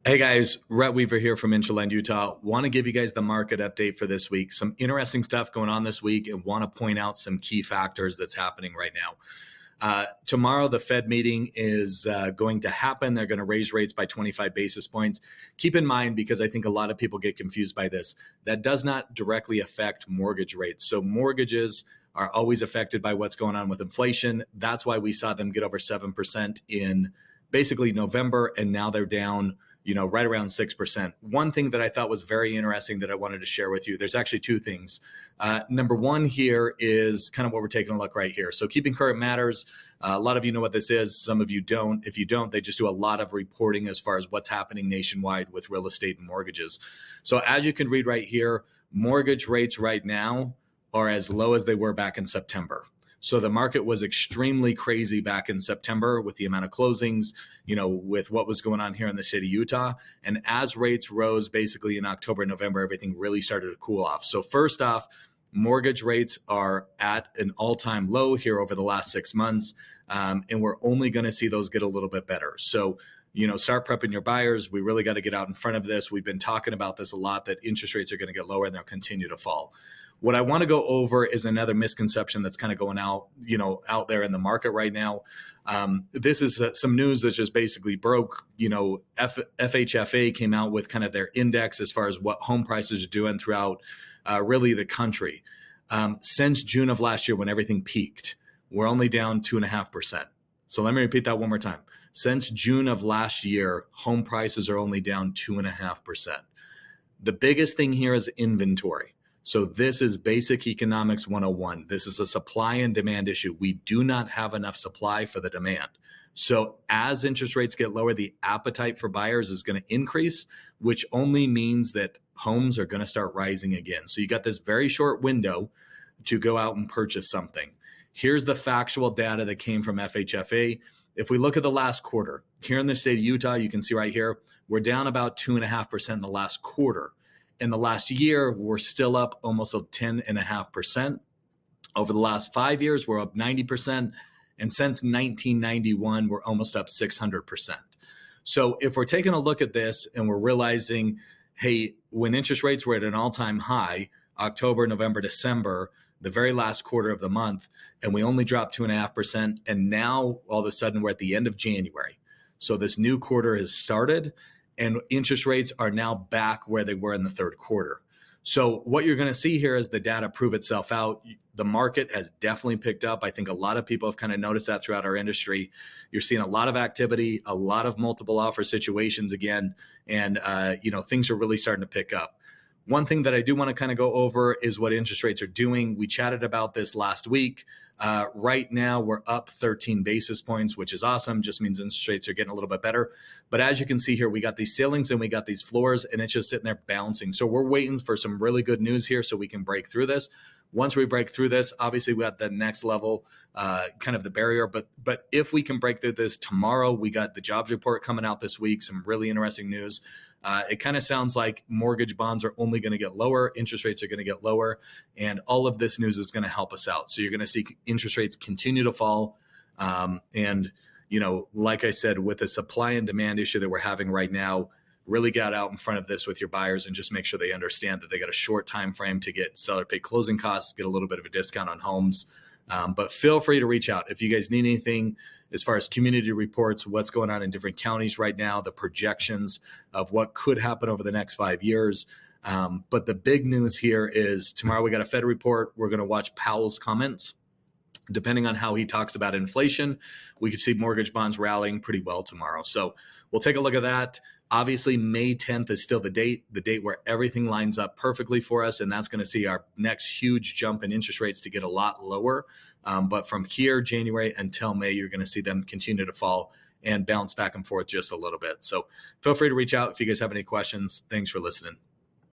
Hey guys, Rhett Weaver here from Intraland, Utah. Want to give you guys the market update for this week. Some interesting stuff going on this week, and want to point out some key factors that's happening right now. Tomorrow, the Fed meeting is going to happen. They're going to raise rates by 25 basis points. Keep in mind, because I think a lot of people get confused by this, that does not directly affect mortgage rates. So mortgages are always affected by what's going on with inflation. That's why we saw them get over 7% in basically November, and now they're down right around 6%. One thing that I thought was very interesting that I wanted to share with you, there's actually two things. Number one here is kind of what we're taking a look right here. So keeping current matters. A lot of you know what this is. Some of you don't. If you don't, they just do a lot of reporting as far as what's happening nationwide with real estate and mortgages. So as you can read right here, mortgage rates right now are as low as they were back in September. So the market was extremely crazy back in September with the amount of closings, with what was going on here in the state of Utah. And as rates rose basically in October and November, everything really started to cool off. So first off, mortgage rates are at an all-time low here over the last 6 months. And we're only going to see those get a little bit better. So start prepping your buyers. We really got to get out in front of this. We've been talking about this a lot, that interest rates are going to get lower and they'll continue to fall. What I want to go over is another misconception that's kind of going out there in the market right now. This is some news that just basically broke. FHFA came out with kind of their index as far as what home prices are doing throughout really the country. Since June of last year, when everything peaked, we're only down 2.5%. So let me repeat that one more time. Since June of last year, home prices are only down 2.5%. The biggest thing here is inventory. So this is basic economics 101. This is a supply and demand issue. We do not have enough supply for the demand. So as interest rates get lower, the appetite for buyers is going to increase, which only means that homes are going to start rising again. So you got this very short window to go out and purchase something. Here's the factual data that came from FHFA. If we look at the last quarter, here in the state of Utah, you can see right here, we're down about 2.5% in the last quarter. In the last year, we're still up almost 10.5%. Over the last 5 years, we're up 90%. And since 1991, we're almost up 600%. So if we're taking a look at this and we're realizing, hey, when interest rates were at an all-time high, October, November, December, the very last quarter of the month, and we only dropped 2.5%. And now all of a sudden we're at the end of January. So this new quarter has started, and interest rates are now back where they were in the third quarter. So what you're going to see here is the data prove itself out. The market has definitely picked up. I think a lot of people have kind of noticed that throughout our industry. You're seeing a lot of activity, a lot of multiple offer situations again, and things are really starting to pick up. One thing that I do want to kind of go over is what interest rates are doing. We chatted about this last week. Right now, we're up 13 basis points, which is awesome. Just means interest rates are getting a little bit better. But as you can see here, we got these ceilings and we got these floors, and it's just sitting there bouncing. So we're waiting for some really good news here so we can break through this. Once we break through this, obviously we got the next level, kind of the barrier. But if we can break through this tomorrow, we got the jobs report coming out this week, some really interesting news. It kind of sounds like mortgage bonds are only going to get lower, interest rates are going to get lower, and all of this news is going to help us out. So you're going to see interest rates continue to fall. Like I said, with the supply and demand issue that we're having right now, really get out in front of this with your buyers and just make sure they understand that they got a short time frame to get seller paid closing costs, get a little bit of a discount on homes. But feel free to reach out if you guys need anything as far as community reports, what's going on in different counties right now, the projections of what could happen over the next 5 years. But the big news here is tomorrow we got a Fed report. We're going to watch Powell's comments. Depending on how he talks about inflation, we could see mortgage bonds rallying pretty well tomorrow. So we'll take a look at that. Obviously, May 10th is still the date where everything lines up perfectly for us. And that's going to see our next huge jump in interest rates to get a lot lower. But from here, January until May, you're going to see them continue to fall and bounce back and forth just a little bit. So feel free to reach out if you guys have any questions. Thanks for listening.